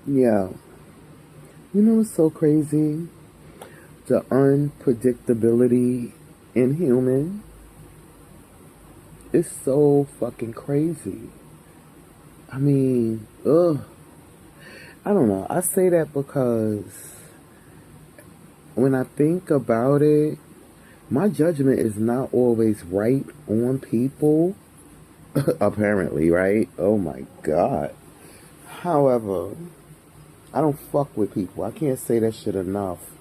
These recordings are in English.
Yeah. You know what's so crazy? The unpredictability in human is so fucking crazy. I mean, ugh. I don't know. I say that because when I think about it, my judgment is not always right on people, apparently, right? Oh my God. However, I don't fuck with people. I can't say that shit enough.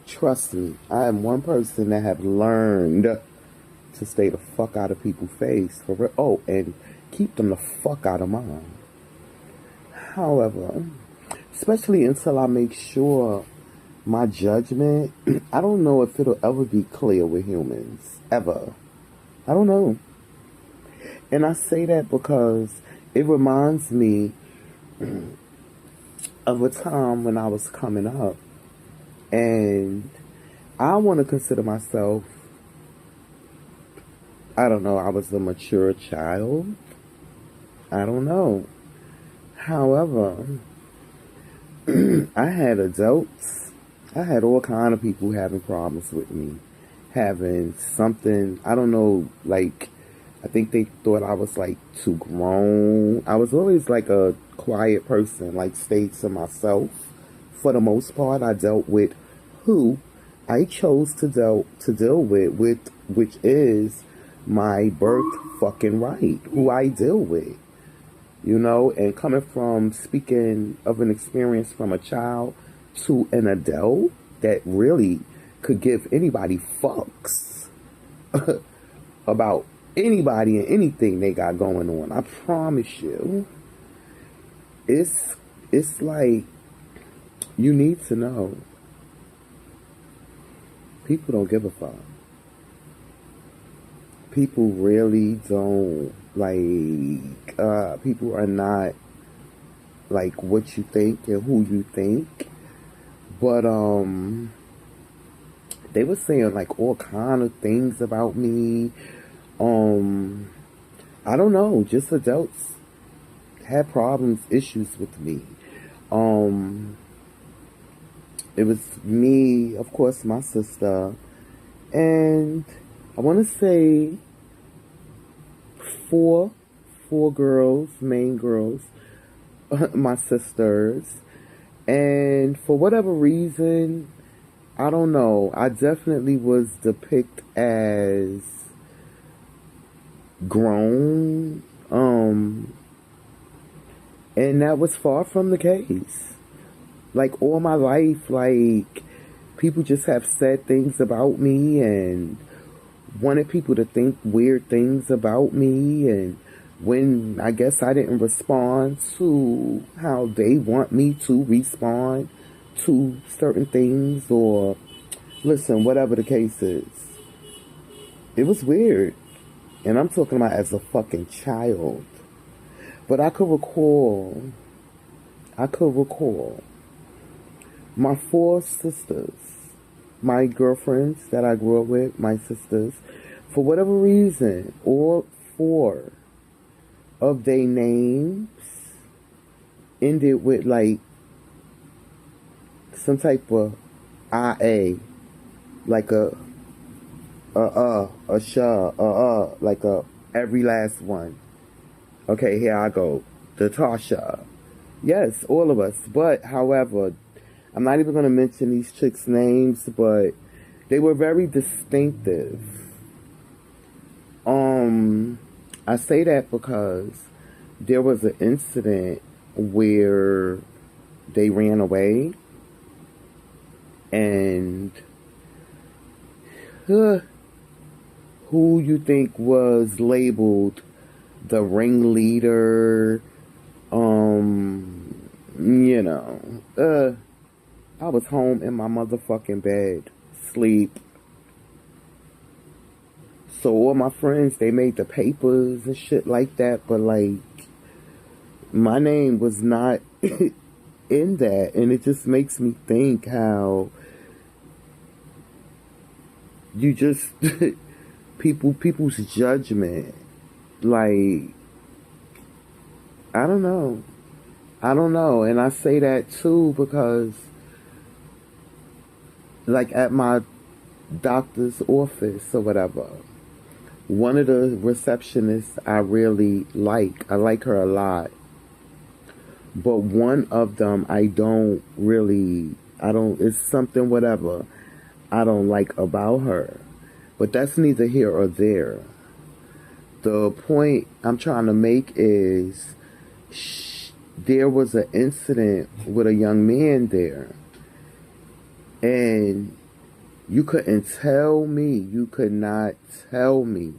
Trust me, I am one person that have learned to stay the fuck out of people's face. For real. Oh, and keep them the fuck out of mine. However, especially until I make sure my judgment, I don't know if it'll ever be clear with humans. Ever. I don't know. And I say that because it reminds me of a time when I was coming up. And I want to consider myself, I don't know, I was a mature child. I don't know. However, I had adults. I had all kind of people having problems with me, having something. I don't know. Like, I think they thought I was like too grown. I was always like a quiet person, like stayed to myself. For the most part, I dealt with who I chose to deal with which is my birth fucking right. Who I deal with. You know, and coming from speaking of an experience from a child to an adult that really could give anybody fucks about anybody and anything they got going on. I promise you, it's it's like you need to know people don't give a fuck. People really don't people are not like what you think and who you think. But they were saying like all kind of things about me. Um I don't know, just adults had problems, issues with me. Um it was me, of course, my sister, and I want to say four four girls, main girls, my sisters, and for whatever reason, I don't know, I definitely was depicted as grown, and that was far from the case. Like all my life, like people just have said things about me and wanted people to think weird things about me, and when I guess I didn't respond to how they want me to respond to certain things, or listen, whatever the case is, it was weird. And I'm talking about as a fucking child. But I could recall my four sisters, my girlfriends that I grew up with, my sisters, for whatever reason, all four of their names ended with like some type of IA, like a sha, like a every last one. Okay, here I go. The Tasha. Yes, all of us. But, however, I'm not even going to mention these chicks' names, but they were very distinctive. I say that because there was an incident where they ran away, and who you think was labeled the ringleader, you know, I was home in my motherfucking bed, sleep. So all my friends, they made the papers and shit like that, but like, my name was not in that, and it just makes me think how you just, people's judgment, like, I don't know. I don't know. And I say that too because, like, at my doctor's office or whatever, one of the receptionists I really like, I like her a lot. But one of them I don't really, I don't, it's something whatever I don't like about her. But that's neither here or there. The point I'm trying to make is there was an incident with a young man there. And you couldn't tell me, you could not tell me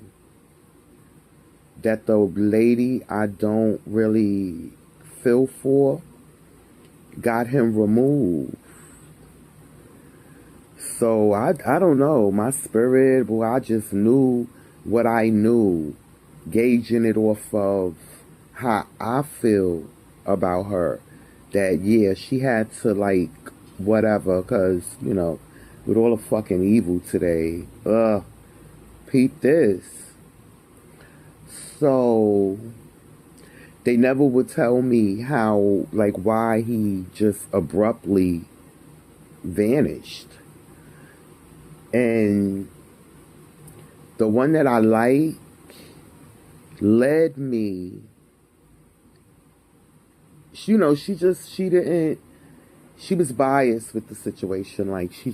that the lady I don't really feel for got him removed. So I don't know. My spirit, boy, I just knew what I knew, gauging it off of how I feel about her. That, yeah, she had to, like, whatever, because, you know, with all the fucking evil today, peep this. So they never would tell me how, like, why he just abruptly vanished. And the one that I like led me, you know, she didn't, she was biased with the situation. Like, she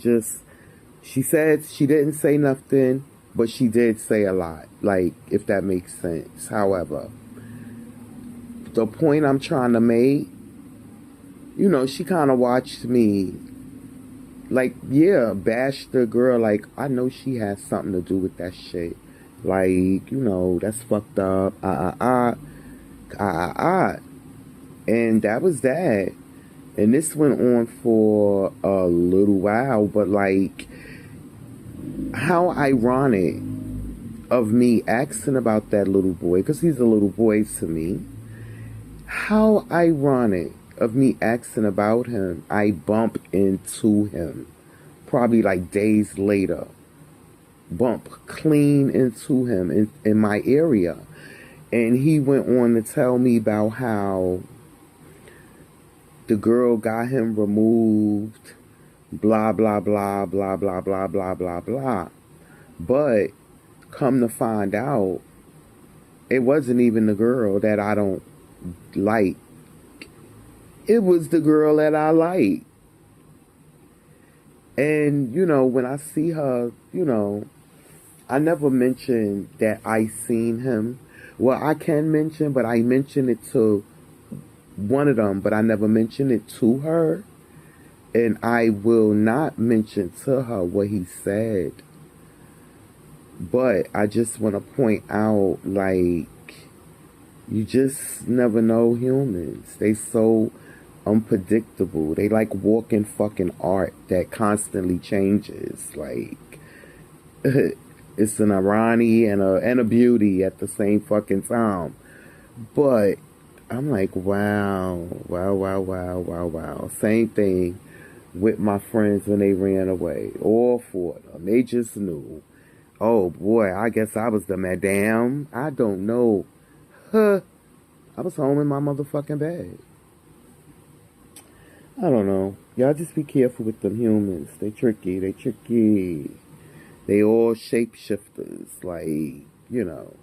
said she didn't say nothing, but she did say a lot. Like, if that makes sense. However, the point I'm trying to make, you know, she kind of watched me, like, yeah, bash the girl. Like, I know she has something to do with that shit. Like, you know, that's fucked up. And that was that. And this went on for a little while, but, like, how ironic of me asking about that little boy, because he's a little boy to me. How ironic of me asking about him, I bump into him probably like days later. Bump clean into him in my area. And he went on to tell me about how the girl got him removed, blah, blah, blah, blah, blah, blah, blah, blah, blah. But come to find out, it wasn't even the girl that I don't like. It was the girl that I like. And, you know, when I see her, you know, I never mentioned that I seen him. Well, I can mention, but I mentioned it to one of them, but I never mentioned it to her. And I will not mention to her what he said. But I just want to point out, like, you just never know humans. They so unpredictable. They like walking fucking art that constantly changes. Like, it's an irony and a beauty at the same fucking time. But I'm like, wow, wow, wow, wow, wow, wow. Same thing with my friends when they ran away. All four of them. They just knew. Oh boy, I guess I was the madame. I don't know. Huh. I was home in my motherfucking bed. I don't know. Y'all just be careful with them humans. They tricky. They tricky. They all shapeshifters. Like, you know.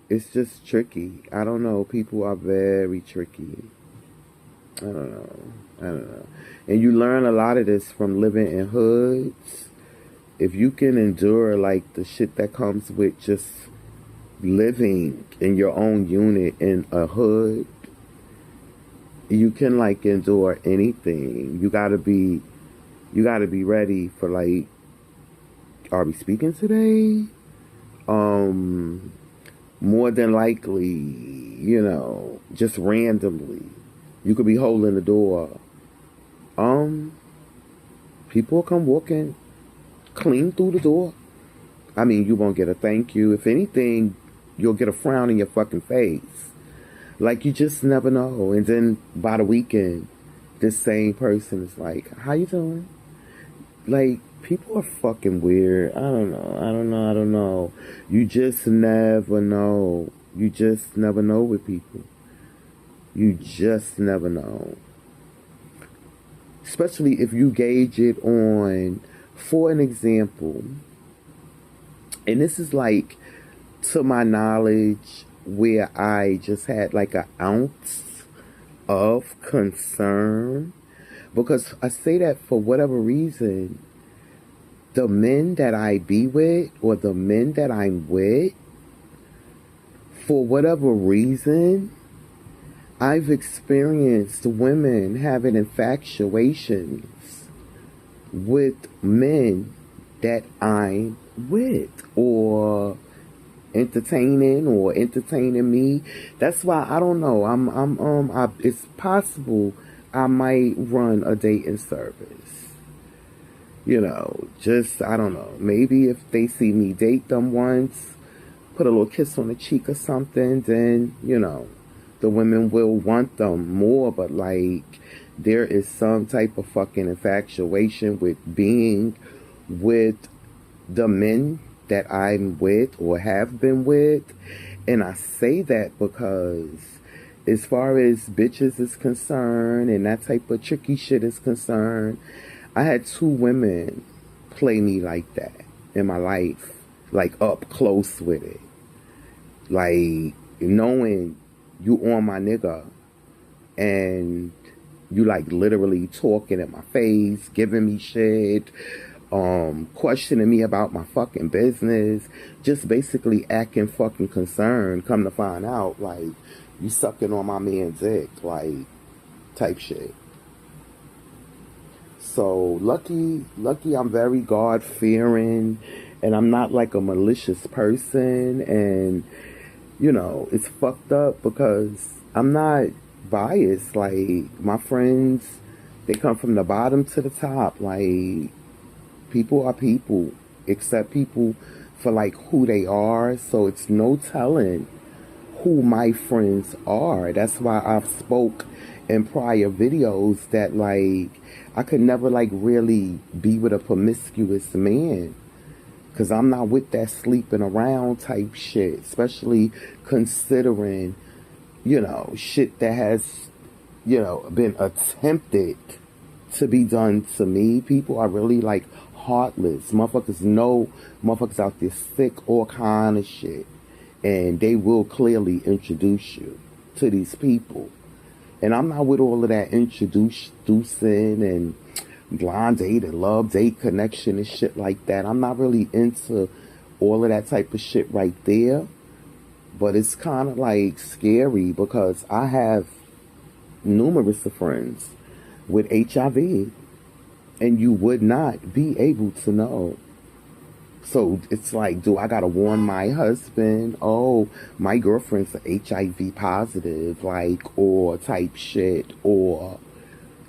It's just tricky. I don't know. People are very tricky. I don't know. I don't know. And you learn a lot of this from living in hoods. If you can endure, like, the shit that comes with just living in your own unit in a hood, you can, like, endure anything. You gotta be ready for, like, are we speaking today? More than likely, you know, just randomly, you could be holding the door. People will come walking clean through the door. I mean, you won't get a thank you. If anything, you'll get a frown in your fucking face. Like, you just never know. And then by the weekend, this same person is like, how you doing? Like, people are fucking weird. I don't know. You just never know. You just never know with people. You just never know. Especially if you gauge it on, for an example, and this is like, to my knowledge, where I just had like an ounce of concern. Because I say that for whatever reason, the men that I be with, or the men that I'm with, for whatever reason, I've experienced women having infatuations with men that I'm with, or entertaining me. That's why I don't know. It's possible I might run a dating service. Just, I don't know. Maybe if they see me date them once, put a little kiss on the cheek or something, then, the women will want them more. But like, there is some type of fucking infatuation with being with the men that I'm with or have been with. And I say that because, as far as bitches is concerned and that type of tricky shit is concerned, I had two women play me like that in my life, like up close with it. Like, knowing you on my nigga, and you like literally talking in my face, giving me shit, questioning me about my fucking business, just basically acting fucking concerned. Come to find out, like, you sucking on my man's dick, like, type shit. So lucky I'm very God fearing, and I'm not like a malicious person. And it's fucked up because I'm not biased. Like, my friends, they come from the bottom to the top. Like, people are people, accept people for like who they are. So it's no telling who my friends are. That's why I've spoke in prior videos that like I could never like really be with a promiscuous man, because I'm not with that sleeping around type shit, especially considering, shit that has, been attempted to be done to me. People are really like heartless. Motherfuckers know motherfuckers out there sick, all kind of shit. And they will clearly introduce you to these people. And I'm not with all of that introducing and blind date and love date connection and shit like that. I'm not really into all of that type of shit right there. But it's kind of like scary because I have numerous of friends with HIV, and you would not be able to know. So it's like, do I gotta warn my husband? Oh, my girlfriend's HIV positive, like, or type shit. Or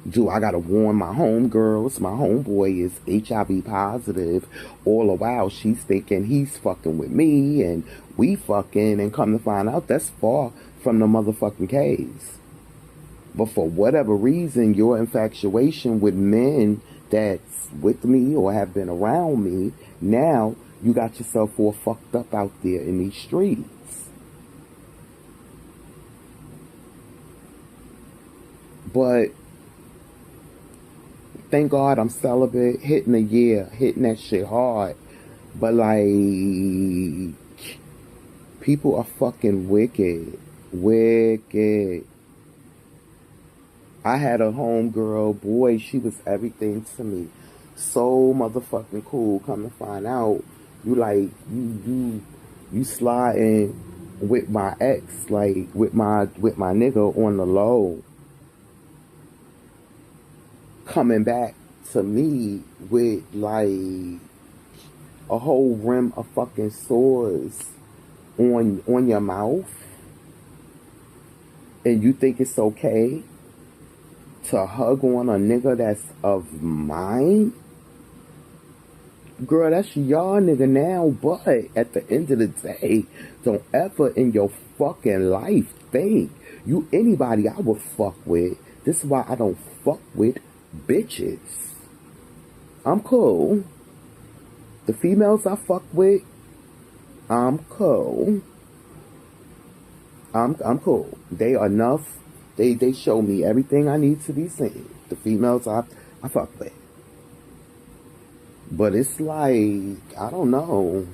do I gotta warn my homegirls? My homeboy is HIV positive. All the while she's thinking he's fucking with me and we fucking, and come to find out that's far from the motherfucking case. But for whatever reason, your infatuation with men that's with me or have been around me, now you got yourself all fucked up out there in these streets. But thank God I'm celibate, hitting a year, hitting that shit hard. But like, people are fucking wicked. Wicked. I had a homegirl, boy, she was everything to me. So motherfucking cool. Come to find out, you like, you sliding with my ex, like with my nigga on the low, coming back to me with like a whole rim of fucking sores on your mouth, and you think it's okay to hug on a nigga that's of mine? Girl, that's y'all nigga now, but at the end of the day, don't ever in your fucking life think you anybody I would fuck with. This is why I don't fuck with bitches. I'm cool. The females I fuck with, I'm cool. I'm cool. They enough They show me everything I need to be seen. The females I fuck with. But it's like, I don't know.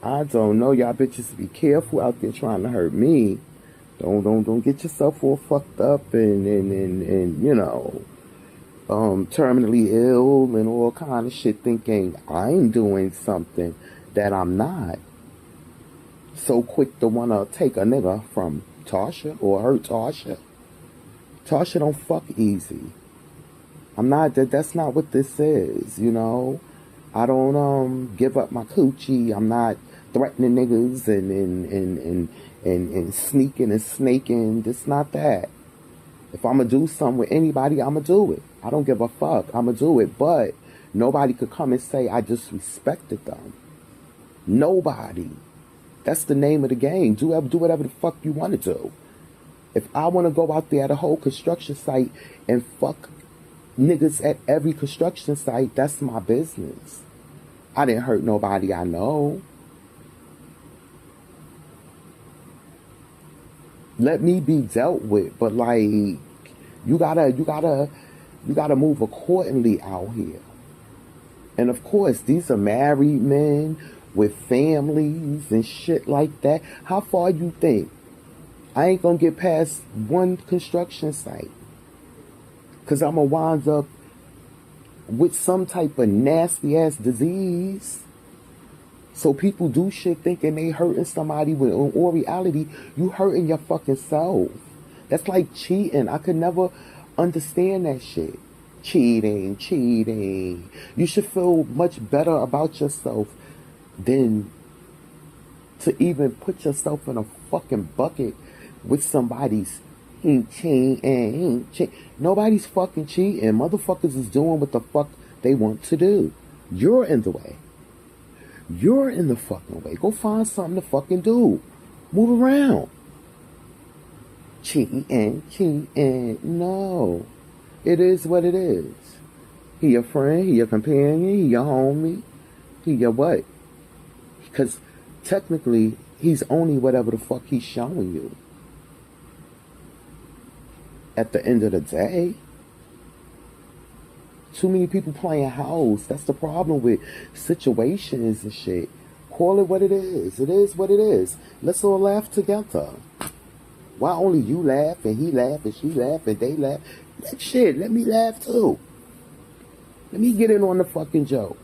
I don't know. Y'all bitches be careful out there trying to hurt me. Don't get yourself all fucked up and you know, terminally ill and all kind of shit thinking I'm doing something that I'm not. So quick to wanna take a nigga from Tasha or hurt Tasha. Tasha don't fuck easy. I'm not, that's not what this is, you know. I don't give up my coochie. I'm not threatening niggas and sneaking and snaking. It's not that. If I'm gonna do something with anybody, I'm gonna do it. I don't give a fuck. I'm gonna do it. But nobody could come and say I disrespected them. Nobody. That's the name of the game. Do whatever the fuck you want to do. If I want to go out there at a whole construction site and fuck niggas at every construction site, that's my business. I didn't hurt nobody I know. Let me be dealt with, but like you gotta move accordingly out here. And of course, these are married men with families and shit like that. How far you think? I ain't gonna get past one construction site. Cause I'm gonna wind up with some type of nasty ass disease. So people do shit thinking they hurting somebody when in all reality, you hurting your fucking self. That's like cheating. I could never understand that shit. Cheating. You should feel much better about yourself than to even put yourself in a fucking bucket with somebody's cheating. Nobody's fucking cheating. Motherfuckers is doing what the fuck they want to do. You're in the way. You're in the fucking way. Go find something to fucking do. Move around. Cheating. No. It is what it is. He your friend, he your companion, he your homie, he your what? Because technically, he's only whatever the fuck he's showing you. At the end of the day, too many people playing house. That's the problem with situations and shit. Call it what it is. It is what it is. Let's all laugh together. Why only you laugh and he laugh and she laugh and they laugh? That shit, let me laugh too. Let me get in on the fucking joke.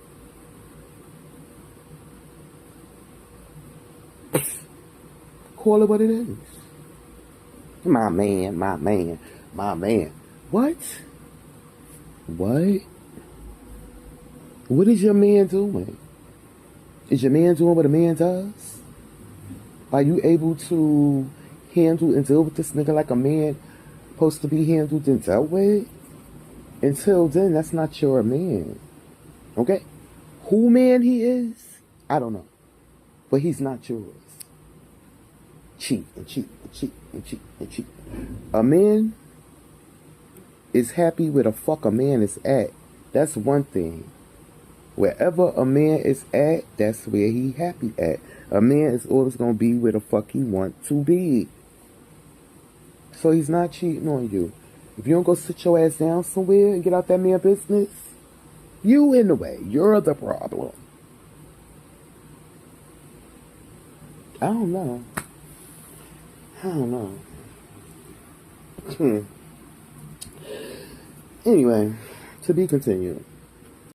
Call it what it is. My man. What? What is your man doing? Is your man doing what a man does? Are you able to handle and deal with this nigga like a man supposed to be handled and dealt with? Until then, that's not your man. Okay? Who man he is, I don't know. But he's not yours. Cheat. A man is happy where the fuck a man is at. That's one thing. Wherever a man is at, that's where he happy at. A man is always going to be where the fuck he want to be. So he's not cheating on you. If you don't go sit your ass down somewhere and get out that man business, you in the way. You're the problem. I don't know. Anyway, to be continued.